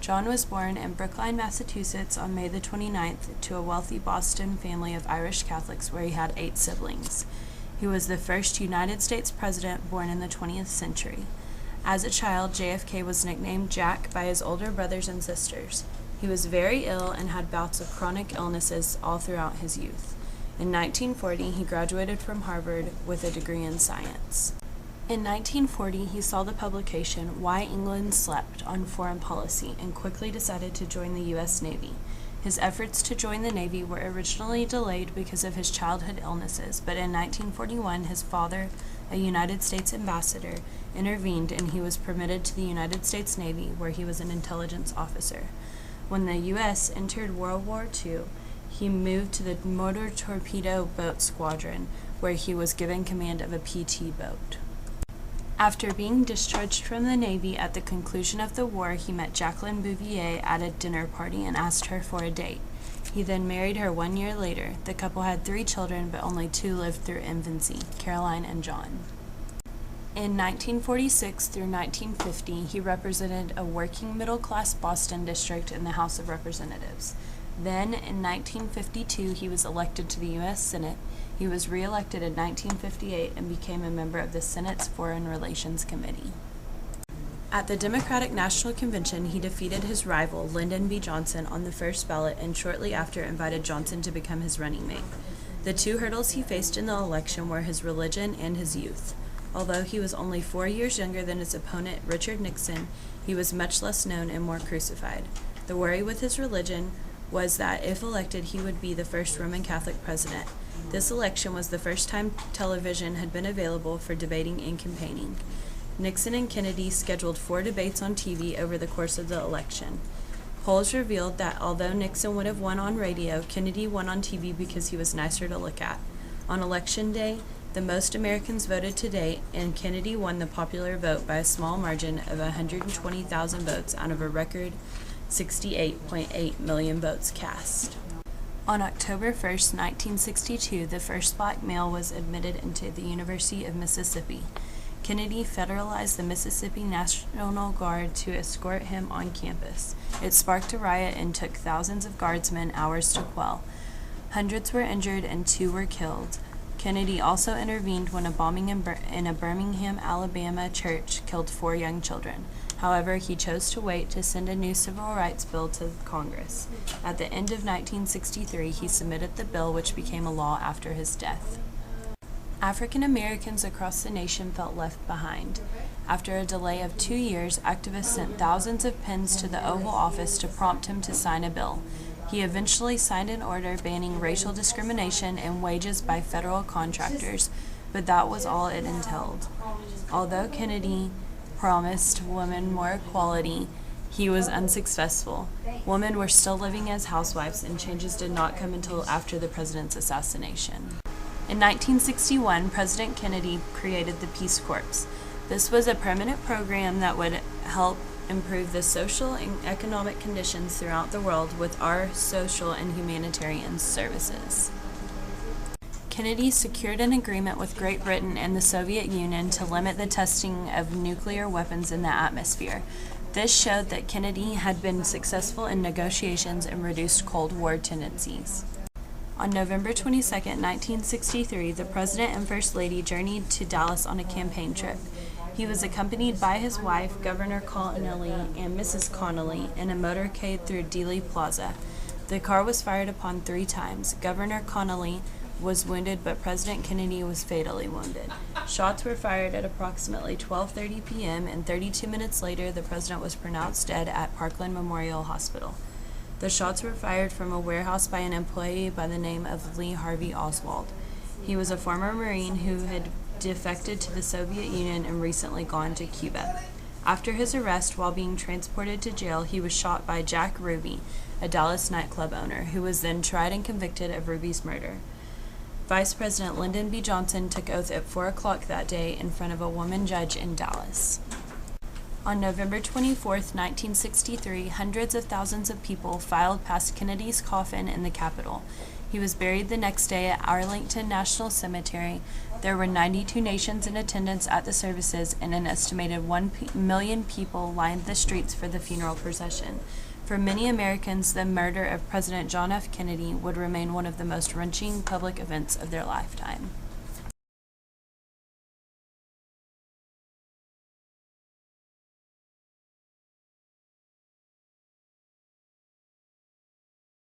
John was born in Brookline, Massachusetts on May the 29th to a wealthy Boston family of Irish Catholics where he had 8 siblings. He was the first United States president born in the 20th century. As a child, JFK was nicknamed Jack by his older brothers and sisters. He was very ill and had bouts of chronic illnesses all throughout his youth. In 1940, he graduated from Harvard with a degree in science. In 1940, he saw the publication Why England Slept on Foreign Policy and quickly decided to join the U.S. Navy. His efforts to join the Navy were originally delayed because of his childhood illnesses, but in 1941, his father, a United States ambassador, intervened and he was permitted to the United States Navy, where he was an intelligence officer. When the U.S. entered World War II, he moved to the Motor Torpedo Boat Squadron, where he was given command of a PT boat. After being discharged from the Navy at the conclusion of the war, he met Jacqueline Bouvier at a dinner party and asked her for a date. He then married her 1 year later. The couple had 3 children, but only 2 lived through infancy, Caroline and John. In 1946 through 1950, he represented a working middle-class Boston district in the House of Representatives. Then, in 1952, he was elected to the U.S. Senate. He was re-elected in 1958 and became a member of the Senate's Foreign Relations Committee. At the Democratic National Convention, he defeated his rival, Lyndon B. Johnson, on the first ballot and shortly after invited Johnson to become his running mate. The 2 hurdles he faced in the election were his religion and his youth. Although he was only 4 years younger than his opponent, Richard Nixon, he was much less known and more crucified. The worry with his religion was that if elected, he would be the first Roman Catholic president. This election was the first time television had been available for debating and campaigning. Nixon and Kennedy scheduled 4 debates on TV over the course of the election. Polls revealed that although Nixon would have won on radio, Kennedy won on TV because he was nicer to look at. On Election Day, the most Americans voted to date, and Kennedy won the popular vote by a small margin of 120,000 votes out of a record 68.8 million votes cast. On October 1, 1962, the first black male was admitted into the University of Mississippi. Kennedy federalized the Mississippi National Guard to escort him on campus. It sparked a riot and took thousands of guardsmen hours to quell. Hundreds were injured and 2 were killed. Kennedy also intervened when a bombing in a Birmingham, Alabama church killed 4 young children. However, he chose to wait to send a new civil rights bill to Congress. At the end of 1963, he submitted the bill, which became a law after his death. African Americans across the nation felt left behind. After a delay of 2 years, activists sent thousands of pens to the Oval Office to prompt him to sign a bill. He eventually signed an order banning racial discrimination and wages by federal contractors, but that was all it entailed. Although Kennedy promised women more equality, he was unsuccessful. Women were still living as housewives, and changes did not come until after the president's assassination. In 1961, President Kennedy created the Peace Corps. This was a permanent program that would help improve the social and economic conditions throughout the world with our social and humanitarian services. Kennedy secured an agreement with Great Britain and the Soviet Union to limit the testing of nuclear weapons in the atmosphere. This showed that Kennedy had been successful in negotiations and reduced Cold War tendencies. On November 22, 1963, the President and First Lady journeyed to Dallas on a campaign trip. He was accompanied by his wife, Governor Connally, and Mrs. Connally in a motorcade through Dealey Plaza. The car was fired upon 3 times. Governor Connally was wounded, but President Kennedy was fatally wounded. Shots were fired at approximately 12:30 p.m., and 32 minutes later, the president was pronounced dead at Parkland Memorial Hospital. The shots were fired from a warehouse by an employee by the name of Lee Harvey Oswald. He was a former Marine who had defected to the Soviet Union and recently gone to Cuba. After his arrest, while being transported to jail, he was shot by Jack Ruby, a Dallas nightclub owner, who was then tried and convicted of Ruby's murder. Vice President Lyndon B. Johnson took oath at 4 o'clock that day in front of a woman judge in Dallas. On November 24, 1963, hundreds of thousands of people filed past Kennedy's coffin in the Capitol. He was buried the next day at Arlington National Cemetery. There were 92 nations in attendance at the services, and an estimated 1 million people lined the streets for the funeral procession. For many Americans, the murder of President John F. Kennedy would remain one of the most wrenching public events of their lifetime.